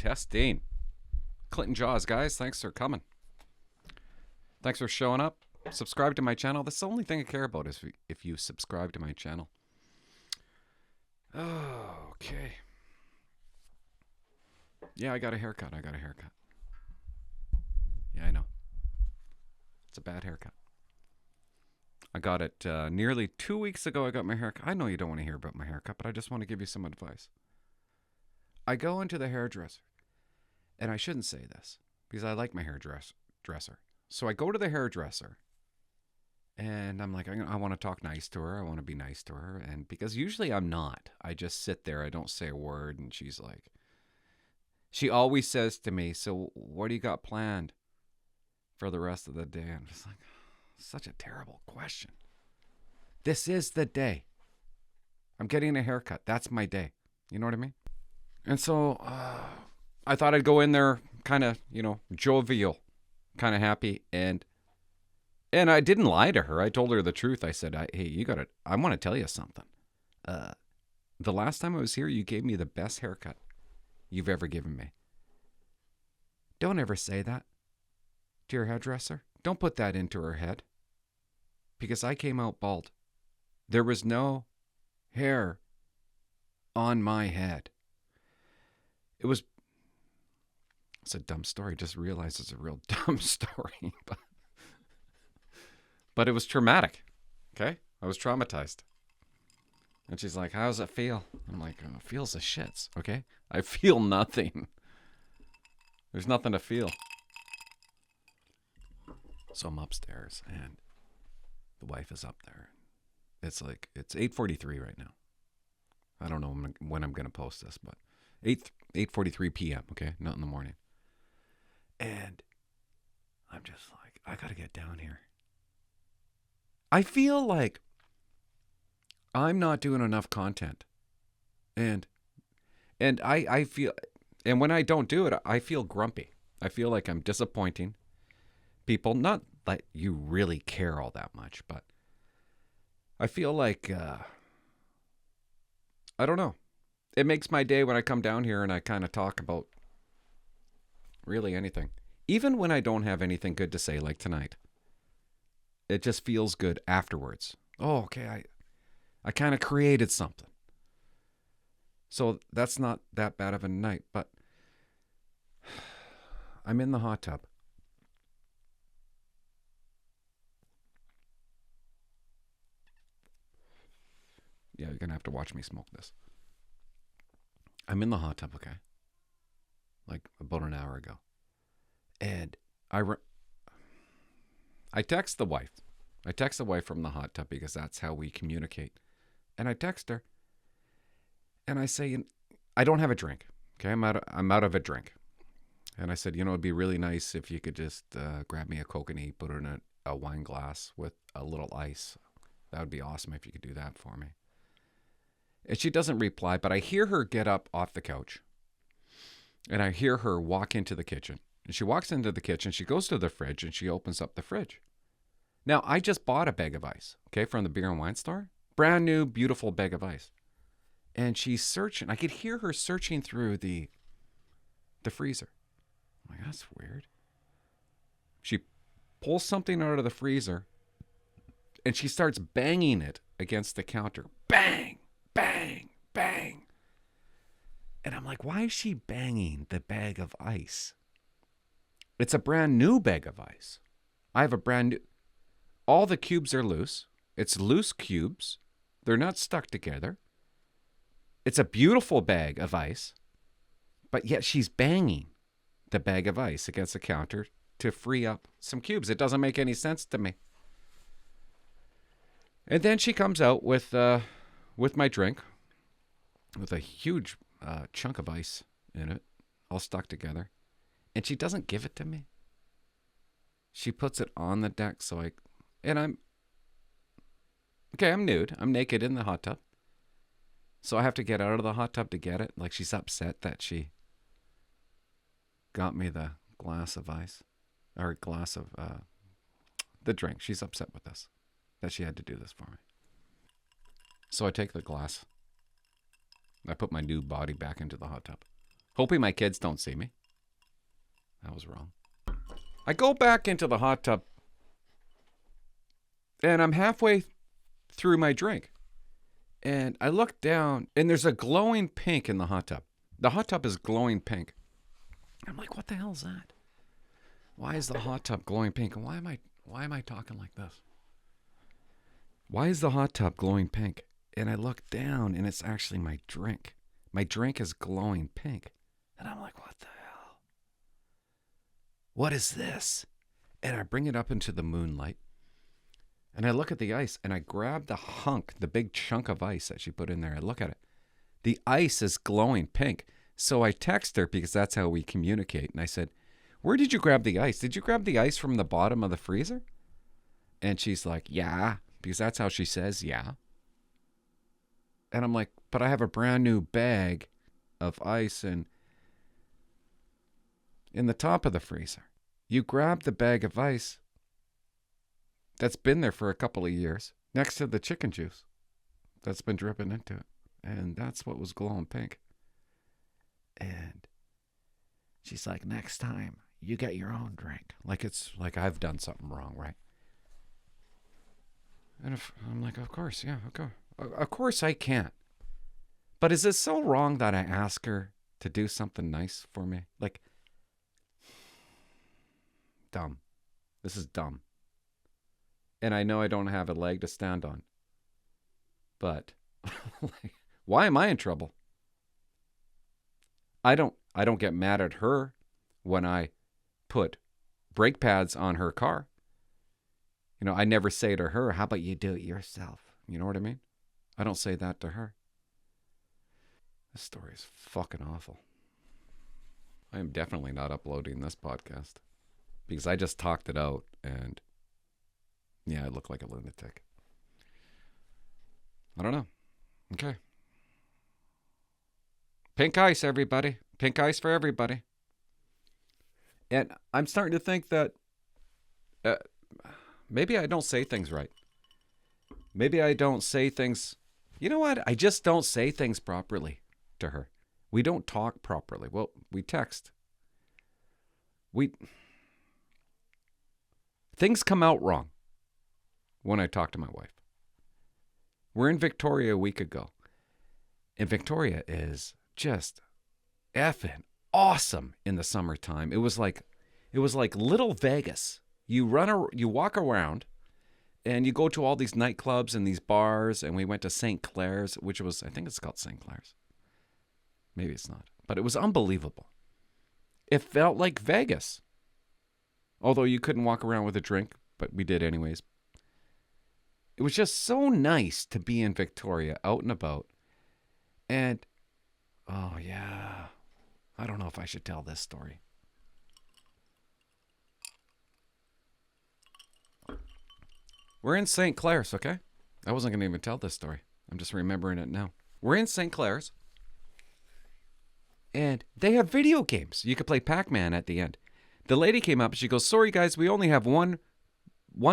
Testing. Clinton Jaws, guys. Thanks for coming. Thanks for showing up. Subscribe to my channel. That's the only thing I care about is if you subscribe to my channel. Oh, okay. Yeah, I got a haircut. Yeah, I know. It's a bad haircut. I got it nearly 2 weeks ago. I got my haircut. I know you don't want to hear about my haircut, but I just want to give you some advice. I go into the hairdresser, and I shouldn't say this because I like my hairdresser. So I go to the hairdresser, and I'm like, I want to talk nice to her. I want to be nice to her. And because usually I'm not. I just sit there. I don't say a word. And she's like, she always says to me, so what do you got planned for the rest of the day? I'm just like, such a terrible question. This is the day. I'm getting a haircut. That's my day. You know what I mean? And so I thought I'd go in there kind of, jovial, kind of happy. And I didn't lie to her. I told her the truth. I said, hey, I want to tell you something. The last time I was here, you gave me the best haircut you've ever given me. Don't ever say that to your hairdresser. Don't put that into her head. Because I came out bald. There was no hair on my head. It's a dumb story. Just realized it's a real dumb story. But it was traumatic. Okay? I was traumatized. And she's like, how does it feel? I'm like, oh, it feels the shits. Okay? I feel nothing. There's nothing to feel. So I'm upstairs and the wife is up there. It's 8:43 right now. I don't know when I'm going to post this, but 8:43 p.m., okay? Not in the morning. And I'm just like, I got to get down here. I feel like I'm not doing enough content. And I feel, and when I don't do it, I feel grumpy. I feel like I'm disappointing people. Not that you really care all that much, but I feel like, I don't know. It makes my day when I come down here and I kind of talk about really anything. Even when I don't have anything good to say, like tonight. It just feels good afterwards. Oh, okay, I kind of created something. So that's not that bad of a night, but I'm in the hot tub. Yeah, you're going to have to watch me smoke this. I'm in the hot tub, okay? Like about an hour ago. And I text the wife. I text the wife from the hot tub because that's how we communicate. And I text her. And I say, I don't have a drink. Okay, I'm out of a drink. And I said, it'd be really nice if you could just grab me a Coke and put it in a wine glass with a little ice. That would be awesome if you could do that for me. And she doesn't reply, but I hear her get up off the couch. And I hear her walk into the kitchen. And she walks into the kitchen, she goes to the fridge, and she opens up the fridge. Now, I just bought a bag of ice, okay, from the beer and wine store. Brand new, beautiful bag of ice. And she's searching. I could hear her searching through the freezer. I'm like, that's weird. She pulls something out of the freezer, and she starts banging it against the counter. Bang, bang, bang. And I'm like, why is she banging the bag of ice? It's a brand new bag of ice. I have a brand new... All the cubes are loose. It's loose cubes. They're not stuck together. It's a beautiful bag of ice. But yet she's banging the bag of ice against the counter to free up some cubes. It doesn't make any sense to me. And then she comes out with my drink, with a huge chunk of ice in it, all stuck together. And she doesn't give it to me. She puts it on the deck I'm nude. I'm naked in the hot tub. So I have to get out of the hot tub to get it. Like she's upset that she got me the glass of ice, or glass of the drink. She's upset with this, that she had to do this for me. So I take the glass. I put my nude body back into the hot tub. hoping my kids don't see me. That was wrong. I go back into the hot tub, and I'm halfway through my drink. And I look down, and there's a glowing pink in the hot tub. The hot tub is glowing pink. I'm like, what the hell is that? Why is the hot tub glowing pink? And why am I talking like this? Why is the hot tub glowing pink? And I look down, and it's actually my drink. My drink is glowing pink. And I'm like, what the hell? What is this? And I bring it up into the moonlight. And I look at the ice, and I grab the big chunk of ice that she put in there. I look at it. The ice is glowing pink. So I text her, because that's how we communicate. And I said, where did you grab the ice? Did you grab the ice from the bottom of the freezer? And she's like, yeah, because that's how she says, yeah. And I'm like, but I have a brand new bag of ice in the top of the freezer. You grabbed the bag of ice that's been there for a couple of years next to the chicken juice that's been dripping into it. And that's what was glowing pink. And she's like, next time you get your own drink. Like it's like I've done something wrong, right? And I'm like, of course, yeah, okay. Of course I can't. But is it so wrong that I ask her to do something nice for me? Like, dumb. This is dumb. And I know I don't have a leg to stand on. But why am I in trouble? I don't get mad at her when I put brake pads on her car. You know, I never say to her, how about you do it yourself? You know what I mean? I don't say that to her. This story is fucking awful. I am definitely not uploading this podcast because I just talked it out and yeah, I look like a lunatic. I don't know. Okay. Pink ice, everybody. Pink ice for everybody. And I'm starting to think that maybe I don't say things right. Maybe I don't say things... You know what? I just don't say things properly to her. We don't talk properly. Well, we text. Things come out wrong when I talk to my wife. We're in Victoria a week ago. And Victoria is just effing awesome in the summertime. It was like little Vegas. You walk around and you go to all these nightclubs and these bars, and we went to St. Clair's, which was, I think it's called St. Clair's. Maybe it's not. But it was unbelievable. It felt like Vegas. Although you couldn't walk around with a drink, but we did anyways. It was just so nice to be in Victoria, out and about. And, oh yeah, I don't know if I should tell this story. We're in St. Clair's, okay? I wasn't going to even tell this story. I'm just remembering it now. We're in St. Clair's. And they have video games. You could play Pac-Man at the end. The lady came up and she goes, sorry guys, we only have one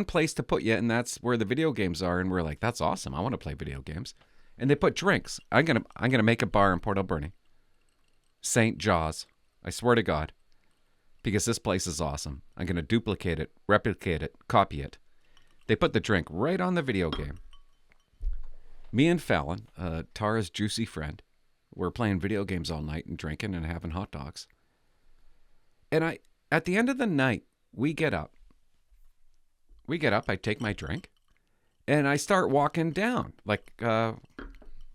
place to put you, and that's where the video games are. And we're like, that's awesome. I want to play video games. And they put drinks. I'm gonna make a bar in Port Alberni. St. Jaws. I swear to God. Because this place is awesome. I'm gonna duplicate it, replicate it, copy it. They put the drink right on the video game. Me and Fallon, Tara's juicy friend, were playing video games all night and drinking and having hot dogs. And at the end of the night, we get up, I take my drink, and I start walking down,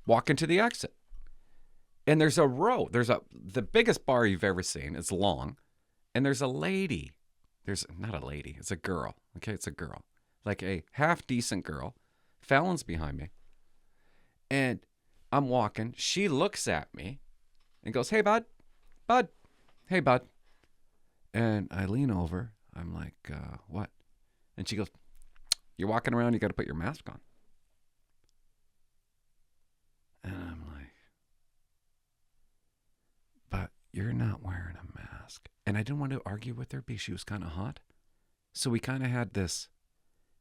walking to the exit. And there's a row. The biggest bar you've ever seen. It's long. And there's a lady. There's not a lady. It's a girl. Okay, it's a girl. Like a half-decent girl. Fallon's behind me. And I'm walking. She looks at me and goes, hey, bud. Bud. Hey, bud. And I lean over. I'm like, what? And she goes, you're walking around, you got to put your mask on. And I'm like, but you're not wearing a mask. And I didn't want to argue with her because she was kind of hot. So we kind of had this,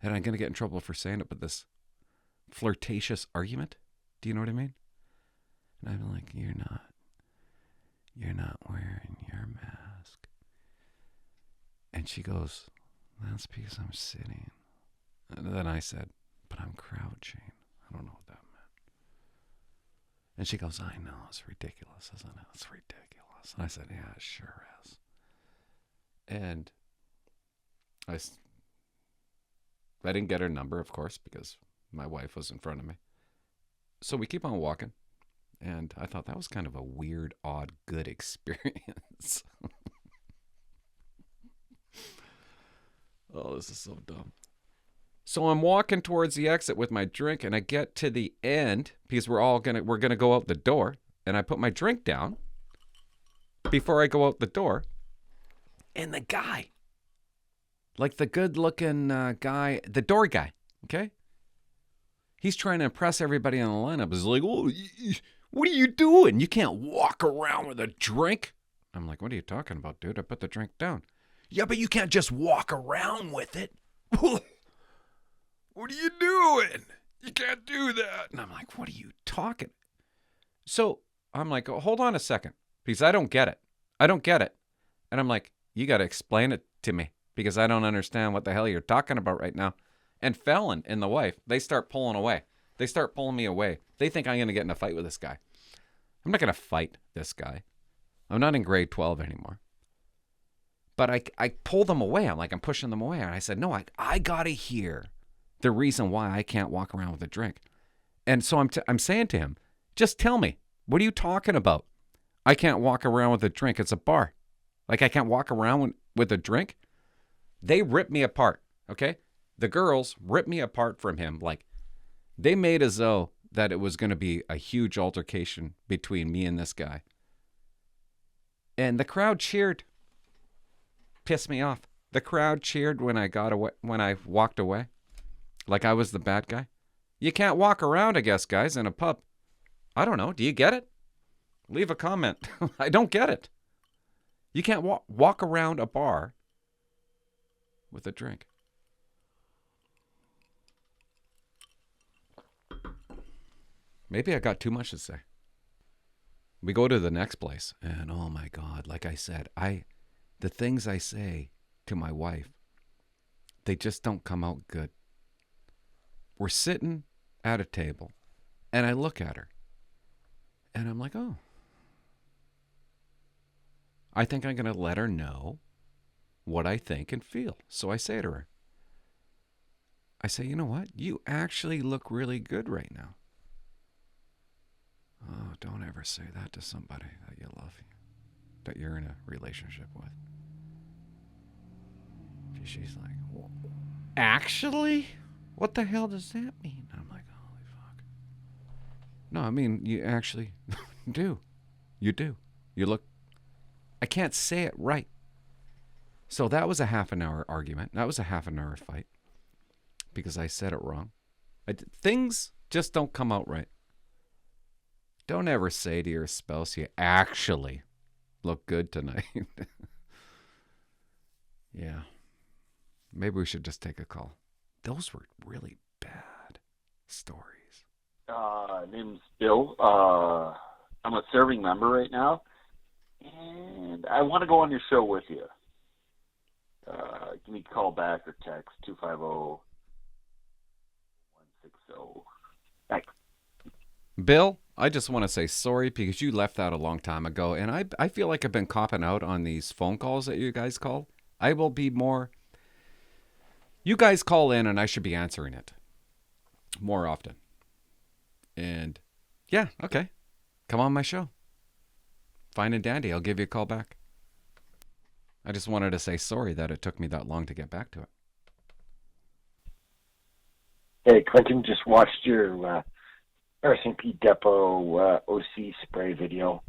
and I'm going to get in trouble for saying it, but this flirtatious argument. Do you know what I mean? And I'm like, you're not And she goes, that's because I'm sitting. And then I said, but I'm crouching. I don't know what that meant. And she goes, I know, it's ridiculous, isn't it? It's ridiculous. And I said, yeah, it sure is. And I didn't get her number, of course, because my wife was in front of me. So we keep on walking. And I thought that was kind of a weird, odd, good experience. Oh, this is so dumb. So I'm walking towards the exit with my drink, and I get to the end because we're gonna go out the door, and I put my drink down before I go out the door, and the guy, like the good-looking guy, the door guy, okay, he's trying to impress everybody in the lineup. He's like, "Oh, what are you doing? You can't walk around with a drink." I'm like, "What are you talking about, dude? I put the drink down." "Yeah, but you can't just walk around with it." "What are you doing? You can't do that." And I'm like, "What are you talking?" So I'm like, oh, hold on a second, because I don't get it. I don't get it. And I'm like, you got to explain it to me, because I don't understand what the hell you're talking about right now. And Fallon and the wife, they start pulling away. They start pulling me away. They think I'm going to get in a fight with this guy. I'm not going to fight this guy. I'm not in grade 12 anymore. But I pull them away. I'm pushing them away. And I said, no, I got to hear the reason why I can't walk around with a drink. And so I'm saying to him, just tell me, what are you talking about? I can't walk around with a drink. It's a bar. Like, I can't walk around with a drink? They ripped me apart, okay? The girls ripped me apart from him. Like, they made as though that it was going to be a huge altercation between me and this guy. And the crowd cheered. Pissed me off. The crowd cheered when I walked away. Like I was the bad guy. You can't walk around, I guess, guys, in a pub. I don't know. Do you get it? Leave a comment. I don't get it. You can't walk around a bar with a drink. Maybe I got too much to say. We go to the next place, and oh my God, like I said, the things I say to my wife, they just don't come out good. We're sitting at a table, and I look at her, and I'm like, oh, I think I'm going to let her know what I think and feel. So I say to her, I say, you know what? You actually look really good right now. Oh, don't ever say that to somebody that you love, that you're in a relationship with. She's like, well, actually? What the hell does that mean? I'm like, holy fuck. No, I mean, you actually do. You do. You look, I can't say it right. So that was a half an hour argument. That was a half an hour fight because I said it wrong. Things just don't come out right. Don't ever say to your spouse, you actually look good tonight. Yeah. Maybe we should just take a call. Those were really bad stories. Name's Bill. I'm a serving member right now, and I want to go on your show with you. Give me a call back or text 250-160. Thanks. Bill, I just want to say sorry because you left out a long time ago, and I feel like I've been copping out on these phone calls that you guys call. I will be more... You guys call in, and I should be answering it more often. And, yeah, okay. Come on my show. Fine and dandy. I'll give you a call back. I just wanted to say sorry that it took me that long to get back to it. Hey, Clinton, just watched your RCMP Depot OC spray video.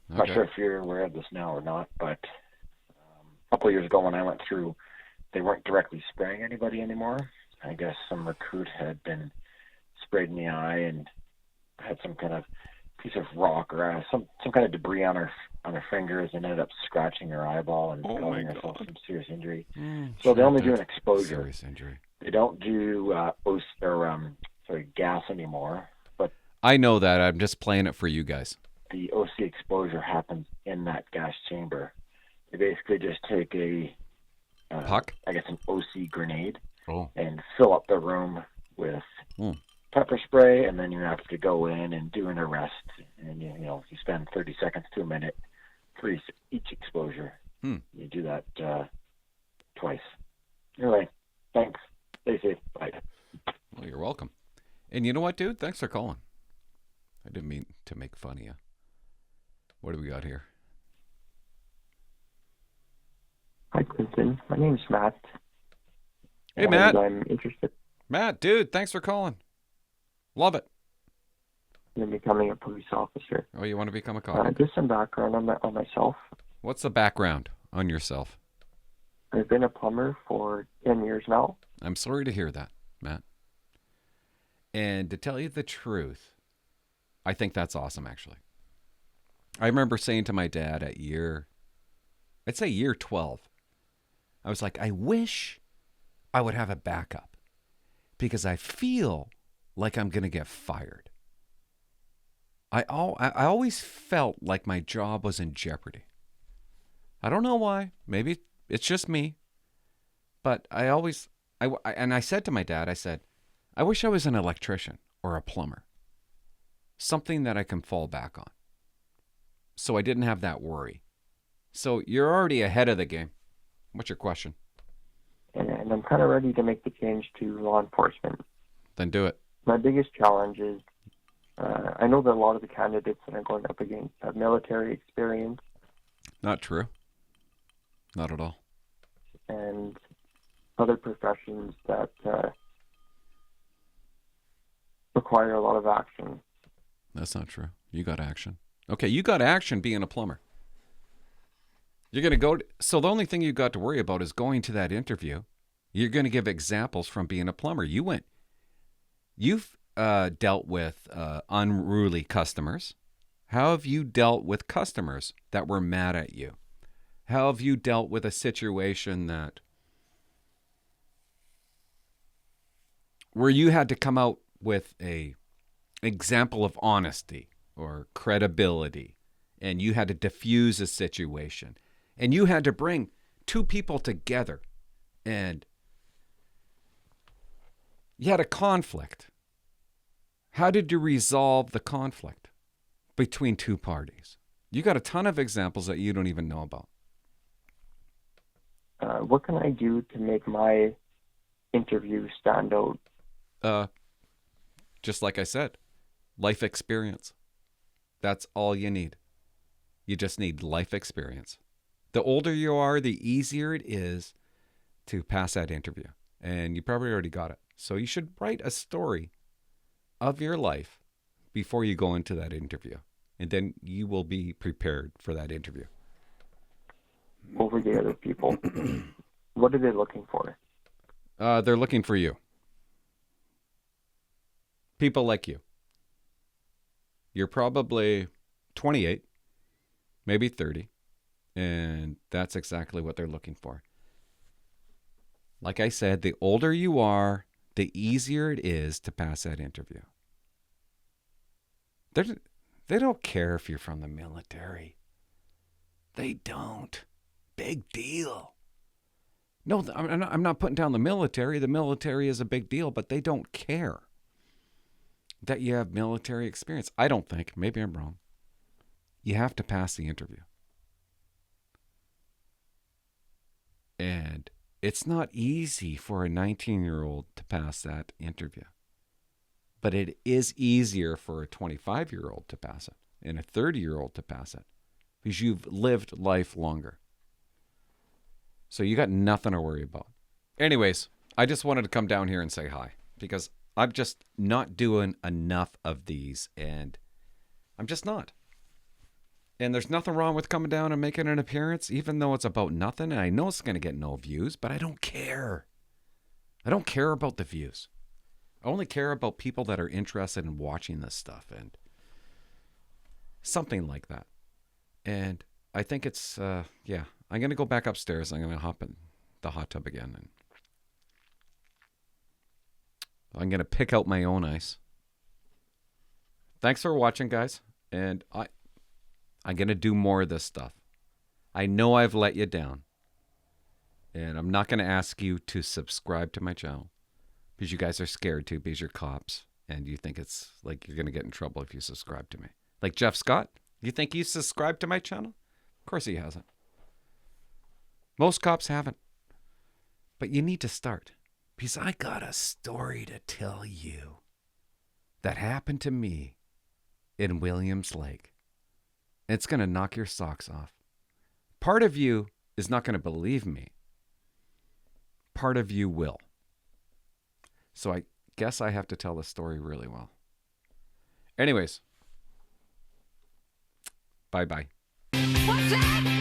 I'm not sure if you're aware of this now or not, but a couple of years ago when I went through, they weren't directly spraying anybody anymore. I guess some recruit had been sprayed in the eye and had some kind of piece of rock or some kind of debris on her fingers and ended up scratching her eyeball and causing herself some serious injury. So they only do an exposure. Serious injury. They don't do gas anymore. But I know that. I'm just playing it for you guys. The OC exposure happens in that gas chamber. They basically just take a Puck? I guess an OC grenade, Oh. and fill up the room with pepper spray, and then you have to go in and do an arrest. And you spend 30 seconds to a minute for each exposure. You do that twice. Anyway, thanks. Stay safe. Bye. Well, you're welcome. And you know what, dude? Thanks for calling. I didn't mean to make fun of you. What do we got here? Hi, Clinton. My name's Matt. Hey, Matt. I'm interested Matt, dude, thanks for calling. Love it. in becoming a police officer. Oh, you want to become a cop? Just some background on myself. What's the background on yourself? I've been a plumber for 10 years now. I'm sorry to hear that, Matt. And to tell you the truth, I think that's awesome, actually. I remember saying to my dad at year 12, I was like, I wish I would have a backup because I feel like I'm going to get fired. I always felt like my job was in jeopardy. I don't know why. Maybe it's just me. But I said to my dad, I said, I wish I was an electrician or a plumber. Something that I can fall back on. So I didn't have that worry. So you're already ahead of the game. What's your question? And I'm kind of ready to make the change to law enforcement. Then do it. My biggest challenge is I know that a lot of the candidates that I'm going up against have military experience. Not true. Not at all. And other professions that require a lot of action. That's not true. You got action. Okay, you got action being a plumber. You're going to go... So the only thing you got to worry about is going to that interview. You're going to give examples from being a plumber. You've dealt with unruly customers. How have you dealt with customers that were mad at you? How have you dealt with a situation where you had to come out with a example of honesty or credibility, and you had to diffuse a situation, and you had to bring two people together, and you had a conflict. How did you resolve the conflict between two parties? You got a ton of examples that you don't even know about. What can I do to make my interview stand out? Just like I said, life experience. That's all you need. You just need life experience. The older you are, the easier it is to pass that interview. And you probably already got it. So you should write a story of your life before you go into that interview. And then you will be prepared for that interview. Over the other people. What are they looking for? They're looking for you. People like you. You're probably 28, maybe 30, and that's exactly what they're looking for. Like I said, the older you are, the easier it is to pass that interview. They don't care if you're from the military. They don't. Big deal. No, I'm not putting down the military. The military is a big deal, but they don't care that you have military experience. I don't think. Maybe I'm wrong. You have to pass the interview. And it's not easy for a 19-year-old to pass that interview. But it is easier for a 25-year-old to pass it and a 30-year-old to pass it because you've lived life longer. So you got nothing to worry about. Anyways, I just wanted to come down here and say hi because I'm just not doing enough of these, and I'm just not. And there's nothing wrong with coming down and making an appearance, even though it's about nothing. And I know it's going to get no views, but I don't care. I don't care about the views. I only care about people that are interested in watching this stuff and something like that. And I think it's, I'm going to go back upstairs. I'm going to hop in the hot tub again. And I'm going to pick out my own ice. Thanks for watching, guys. And I'm going to do more of this stuff. I know I've let you down. And I'm not going to ask you to subscribe to my channel because you guys are scared to because you're cops and you think it's like you're going to get in trouble if you subscribe to me. Like Jeff Scott, you think he's subscribed to my channel? Of course he hasn't. Most cops haven't. But you need to start because I got a story to tell you that happened to me in Williams Lake. It's going to knock your socks off. Part of you is not going to believe me. Part of you will. So I guess I have to tell the story really well. Anyways, bye-bye. What's that?